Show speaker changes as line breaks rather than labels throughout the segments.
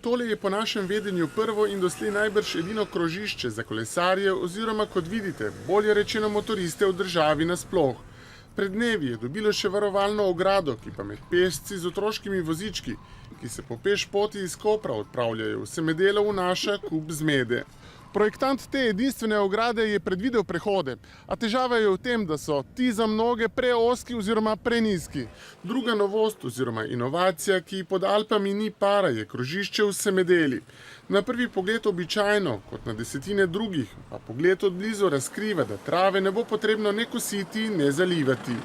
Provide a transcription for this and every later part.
Tole je po našem vedenju prvo in doslej najbrž edino krožišče za kolesarje oziroma, kot vidite, bolje rečeno motoriste v državi nasploh. Pred dnevi je dobilo še varovalno ogrado, ki pa med pešci z otroškimi vozički, ki se po pešpoti iz Kopra odpravljajo v Semedelo, vnaša kup zmede. Projektant te edinstvene ograde je predvidel prehode, a težava je v tem, da so ti za mnoge preozki oziroma prenizki. Druga novost oziroma inovacija, ki pod Alpami ni para, je krožišče v Semedeli. Na prvi pogled običajno, kot na desetine drugih, pa pogled od blizu razkriva, da trave ne bo potrebno ne kositi, ne zalivati.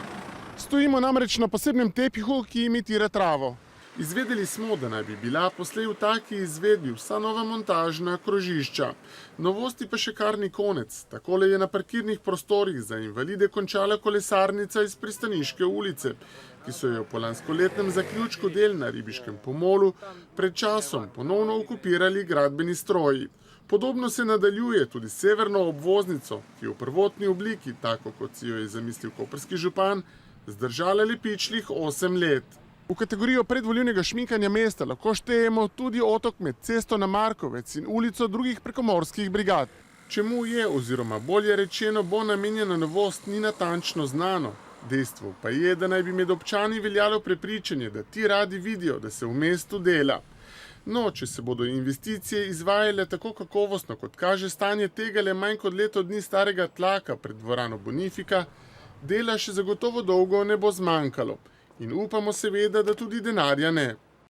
Stojimo namreč na posebnem tepihu, ki imitira travo. Izvedeli smo, da naj bi bila poslej v taki izvedbi vsa nova montažna krožišča. Novosti pa še kar ni konec. Takole je na parkirnih prostorih za invalide končala kolesarnica iz Pristaniške ulice, ki so jo po lanskoletnem zaključku del na Ribiškem pomolu pred časom ponovno okupirali gradbeni stroji. Podobno se nadaljuje tudi s severno obvoznico, ki je v prvotni obliki, tako kot si jo je zamislil koprski župan, zdržala le pičlih 8 let. V kategorijo predvolilnega šminkanja mesta lahko štejemo tudi otok med cesto na Markovec in ulico drugih prekomorskih brigad. Čemu je oziroma bolje rečeno bo namenjena novost, ni natančno znano. Dejstvo pa je, da naj bi med občani veljalo prepričanje, da ti radi vidijo, da se v mestu dela. No, če se bodo investicije izvajale tako kakovostno, kot kaže stanje tegale manj kot leto dni starega tlaka pred dvorano Bonifika, dela še zagotovo dolgo ne bo zmanjkalo. In upamo seveda, da tudi denarja ne.